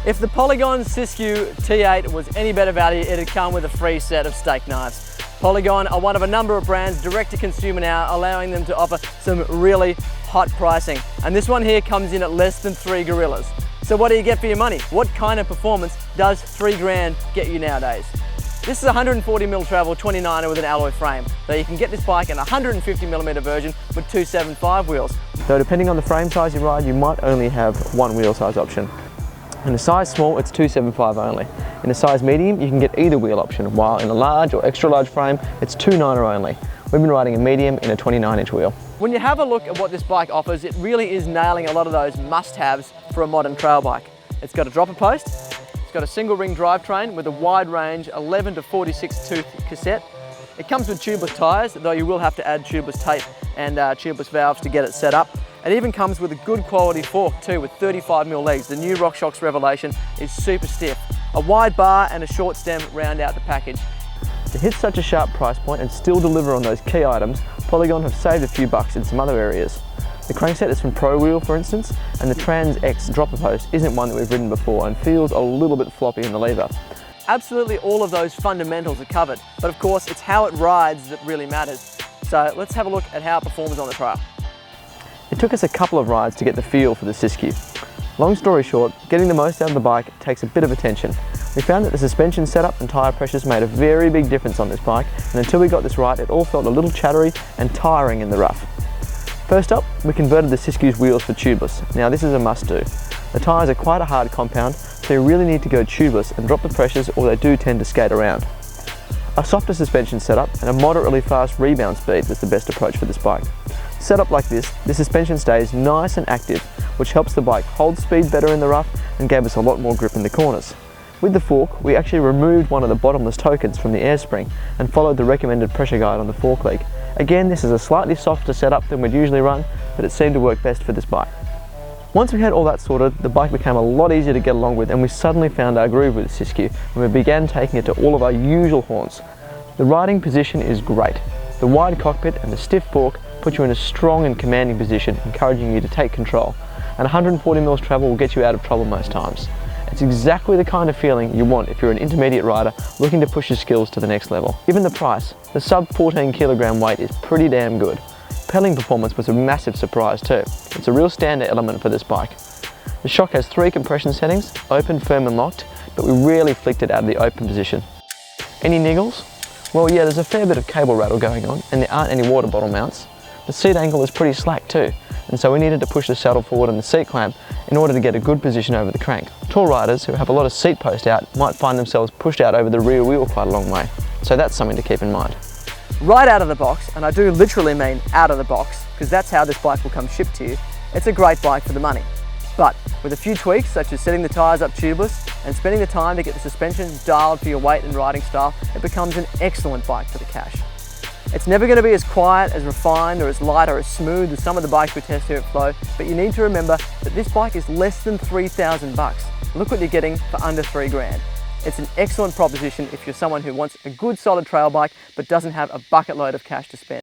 If the Polygon Siskiu T8 was any better value, it'd come with a free set of steak knives. Polygon are one of a number of brands direct to consumer now, allowing them to offer some really hot pricing. And this one here comes in at less than 3 gorillas. So what do you get for your money? What kind of performance does 3 grand get you nowadays? This is a 140mm travel 29er with an alloy frame, though you can get this bike in a 150mm version with 275 wheels. Though depending on the frame size you ride, you might only have one wheel size option. In a size small, it's 275 only. In a size medium, you can get either wheel option, while in a large or extra large frame, it's 2.9er only. We've been riding a medium in a 29-inch wheel. When you have a look at what this bike offers, it really is nailing a lot of those must-haves for a modern trail bike. It's got a dropper post, it's got a single ring drivetrain with a wide range 11 to 46 tooth cassette. It comes with tubeless tyres, though you will have to add tubeless tape and tubeless valves to get it set up. It even comes with a good quality fork too, with 35mm legs. The new RockShox Revelation is super stiff. A wide bar and a short stem round out the package. To hit such a sharp price point and still deliver on those key items, Polygon have saved a few bucks in some other areas. The crankset is from Pro Wheel, for instance, and the Trans X dropper post isn't one that we've ridden before and feels a little bit floppy in the lever. Absolutely all of those fundamentals are covered, but of course it's how it rides that really matters. So let's have a look at how it performs on the trail. It took us a couple of rides to get the feel for the Siskiu. Long story short, getting the most out of the bike takes a bit of attention. We found that the suspension setup and tyre pressures made a very big difference on this bike, and until we got this right, it all felt a little chattery and tiring in the rough. First up, we converted the Siskiu's wheels for tubeless. Now this is a must do. The tyres are quite a hard compound, so you really need to go tubeless and drop the pressures, or they do tend to skate around. A softer suspension setup and a moderately fast rebound speed was the best approach for this bike. Set up like this, the suspension stays nice and active, which helps the bike hold speed better in the rough and gave us a lot more grip in the corners. With the fork, we actually removed one of the bottomless tokens from the air spring and followed the recommended pressure guide on the fork leg. Again, this is a slightly softer setup than we'd usually run, but it seemed to work best for this bike. Once we had all that sorted, the bike became a lot easier to get along with, and we suddenly found our groove with the Siskiu when we began taking it to all of our usual haunts. The riding position is great. The wide cockpit and the stiff fork put you in a strong and commanding position, encouraging you to take control, and 140mm travel will get you out of trouble most times. It's exactly the kind of feeling you want if you're an intermediate rider looking to push your skills to the next level. Given the price, the sub 14 kilogram weight is pretty damn good. Pedaling performance was a massive surprise too. It's a real standout element for this bike. The shock has 3 compression settings, open, firm and locked, but we rarely flicked it out of the open position. Any niggles? Well yeah, there's a fair bit of cable rattle going on, and there aren't any water bottle mounts. The seat angle is pretty slack too, and so we needed to push the saddle forward on the seat clamp in order to get a good position over the crank. Tall riders who have a lot of seat post out might find themselves pushed out over the rear wheel quite a long way, so that's something to keep in mind. Right out of the box, and I do literally mean out of the box, because that's how this bike will come shipped to you, it's a great bike for the money. But with a few tweaks, such as setting the tyres up tubeless and spending the time to get the suspension dialed for your weight and riding style, it becomes an excellent bike for the cash. It's never going to be as quiet, as refined, or as light or as smooth as some of the bikes we test here at Flow, but you need to remember that this bike is less than 3,000 bucks. Look what you're getting for under 3 grand. It's an excellent proposition if you're someone who wants a good solid trail bike but doesn't have a bucket load of cash to spend.